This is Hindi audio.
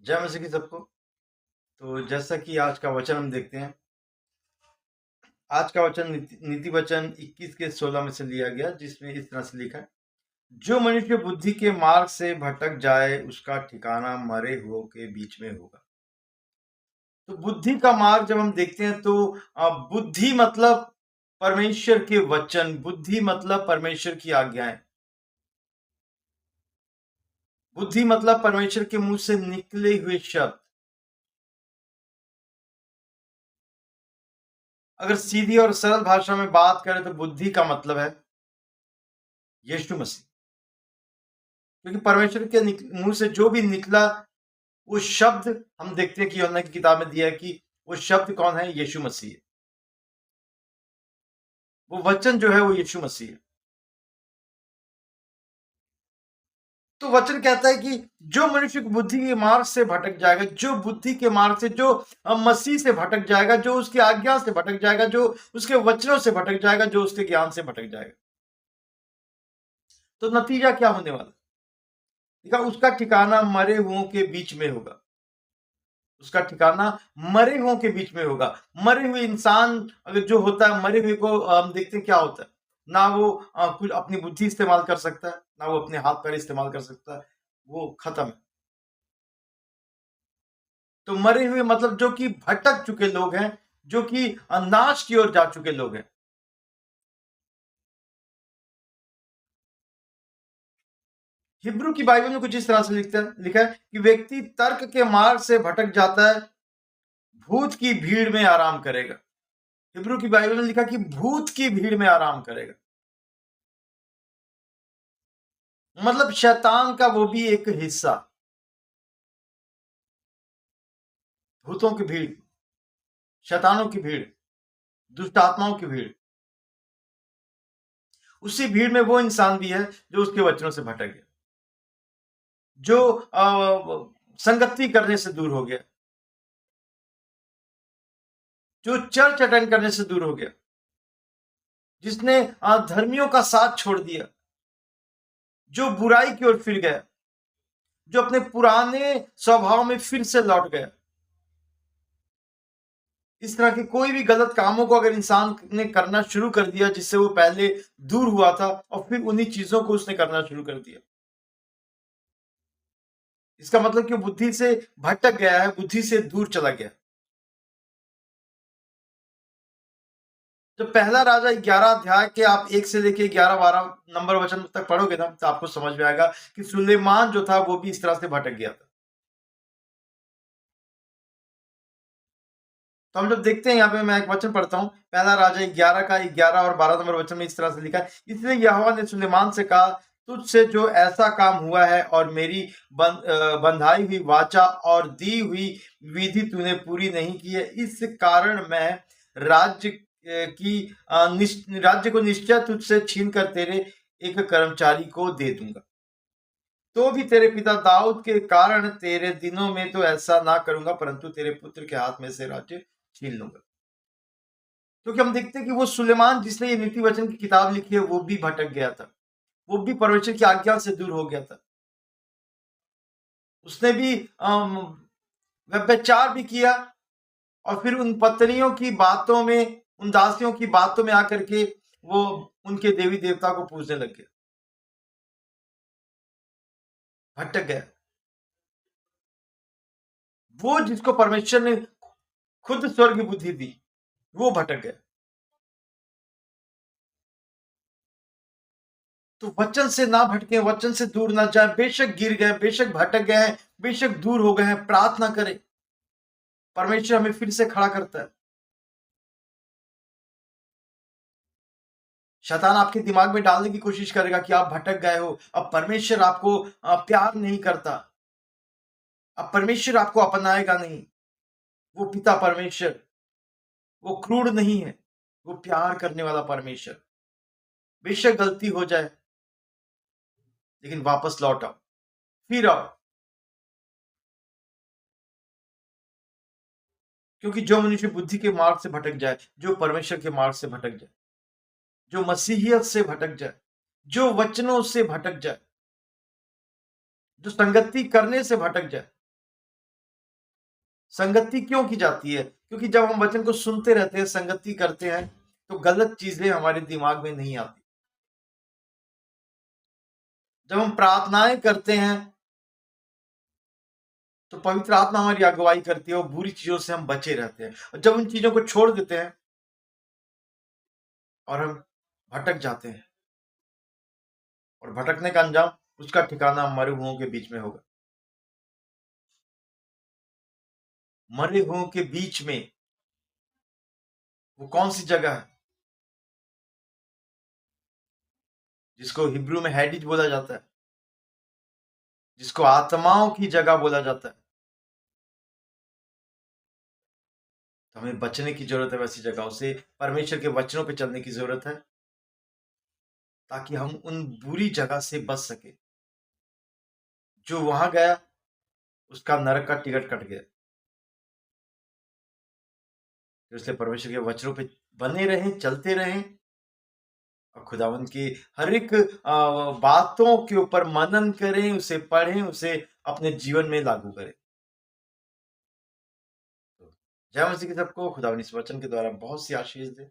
जय मसीह की सबको। तो जैसा कि आज का वचन हम देखते हैं, आज का वचन नीति वचन 21 के 16 में से लिया गया, जिसमें इस तरह से लिखा है, जो मनुष्य बुद्धि के मार्ग से भटक जाए उसका ठिकाना मरे हुओं के बीच में होगा। तो बुद्धि का मार्ग जब हम देखते हैं तो बुद्धि मतलब परमेश्वर के वचन, बुद्धि मतलब परमेश्वर की आज्ञाएं, बुद्धि मतलब परमेश्वर के मुंह से निकले हुए शब्द। अगर सीधी और सरल भाषा में बात करें तो बुद्धि का मतलब है यीशु मसीह, क्योंकि परमेश्वर के मुंह से जो भी निकला वो शब्द, हम देखते हैं कि यूहन्ना की किताब में दिया है कि वो शब्द कौन है? यीशु मसीह है। वो वचन जो है वो यीशु मसीह है। तो वचन कहता है कि जो मनुष्य बुद्धि के मार्ग से भटक जाएगा, जो बुद्धि के मार्ग से, जो मसीह से भटक जाएगा, जो उसकी आज्ञा से भटक जाएगा, जो उसके वचनों से भटक जाएगा, जो उसके ज्ञान से भटक जाएगा, तो नतीजा क्या होने वाला? देखा, उसका ठिकाना मरे हुओं के बीच में होगा। उसका ठिकाना मरे हुओं के बीच में होगा। मरे हुए इंसान अगर जो होता है, मरे हुए को हम देखते हैं क्या होता है, ना वो कुछ अपनी बुद्धि इस्तेमाल कर सकता है, ना वो अपने हाथ पैर इस्तेमाल कर सकता है, वो खत्म है। तो मरे हुए मतलब जो कि भटक चुके लोग हैं, जो कि नाश की ओर जा चुके लोग हैं। हिब्रू की बाइबल में कुछ इस तरह से लिखा है कि व्यक्ति तर्क के मार्ग से भटक जाता है, भूत की भीड़ में आराम करेगा। हिब्रू की बाइबल में लिखा कि भूत की भीड़ में आराम करेगा, मतलब शैतान का वो भी एक हिस्सा, भूतों की भीड़, शैतानों की भीड़, दुष्ट आत्माओं की भीड़। उसी भीड़ में वो इंसान भी है जो उसके वचनों से भटक गया, जो संगति करने से दूर हो गया, जो चर्च अटेंड करने से दूर हो गया, जिसने धर्मियों का साथ छोड़ दिया, जो बुराई की ओर फिर गया, जो अपने पुराने स्वभाव में फिर से लौट गया। इस तरह के कोई भी गलत कामों को अगर इंसान ने करना शुरू कर दिया जिससे वो पहले दूर हुआ था, और फिर उन्हीं चीजों को उसने करना शुरू कर दिया, इसका मतलब कि बुद्धि से भटक गया है, बुद्धि से दूर चला गया। जब पहला राजा 11 अध्याय के आप 1 से लेके 11-12 नंबर वचन तक पढ़ोगे ना, तो आपको समझ में आएगा कि सुलेमान जो था वो भी इस तरह से भटक गया था। तो हम जब देखते हैं, यहाँ पे मैं एक वचन पढ़ता हूँ, पहला राजा 11 का 11 और 12 नंबर वचन में इस तरह से लिखा है, इसलिए यहोवा ने सुलेमान से कहा, तुझसे जो ऐसा काम हुआ है और मेरी बंधाई हुई वाचा और दी हुई विधि तूने पूरी नहीं की है, इस कारण मैं राज्य राज्य को निश्चय तुझसे छीन कर तेरे एक कर्मचारी को दे दूंगा। तो भी तेरे पिता दाऊद के कारण तेरे दिनों में तो ऐसा ना करूंगा, परंतु तेरे पुत्र के हाथ में से राज्य छीन लूंगा। क्योंकि हम देखते हैं कि वो सुलेमान जिसने ये नीति वचन की किताब लिखी है वो भी भटक गया था, वो भी परमेश्वर की आज्ञा से दूर हो गया था। उसने भी व्यभिचार भी किया, और फिर उन पत्नियों की बातों में, उन दासियों की बातों में आकर के वो उनके देवी देवता को पूजने लग गया, भटक गया। वो जिसको परमेश्वर ने खुद स्वर्ग बुद्धि दी, वो भटक गया। तो वचन से ना भटके, वचन से दूर ना जाए। बेशक गिर गए, बेशक भटक गए हैं, बेशक दूर हो गए हैं, प्रार्थना करें, परमेश्वर हमें फिर से खड़ा करता है। शैतान आपके दिमाग में डालने की कोशिश करेगा कि आप भटक गए हो, अब परमेश्वर आपको प्यार नहीं करता, अब परमेश्वर आपको अपनाएगा नहीं। वो पिता परमेश्वर, वो क्रूर नहीं है, वो प्यार करने वाला परमेश्वर। बेशक गलती हो जाए, लेकिन वापस लौट आओ, फिर आओ। क्योंकि जो मनुष्य बुद्धि के मार्ग से भटक जाए, जो परमेश्वर के मार्ग से भटक जाए, जो मसीहियत से भटक जाए, जो वचनों से भटक जाए, जो संगति करने से भटक जाए, संगति क्यों की जाती है? क्योंकि जब हम वचन को सुनते रहते हैं, संगति करते हैं, तो गलत चीजें हमारे दिमाग में नहीं आती। जब हम प्रार्थनाएं करते हैं, तो पवित्र आत्मा हमारी अगुवाई करती है और बुरी चीजों से हम बचे रहते हैं। और जब उन चीजों को छोड़ देते हैं और हम भटक जाते हैं, और भटकने का अंजाम, उसका ठिकाना मरे हुओं के बीच में होगा। मरे हुओं के बीच में वो कौन सी जगह है? जिसको हिब्रू में हैडिज बोला जाता है, जिसको आत्माओं की जगह बोला जाता है। तो हमें बचने की जरूरत है वैसी जगहों से, परमेश्वर के वचनों पे चलने की जरूरत है, ताकि हम उन बुरी जगह से बच सके। जो वहां गया, उसका नरक का टिकट कट गया। तो इसलिए परमेश्वर के वचनों पे बने रहें, चलते रहें, और खुदावंत की हर एक बातों के ऊपर मनन करें, उसे पढ़ें, उसे अपने जीवन में लागू करें। तो जय मसीह की सबको खुदावंत इस वचन के द्वारा बहुत सी आशीष दे।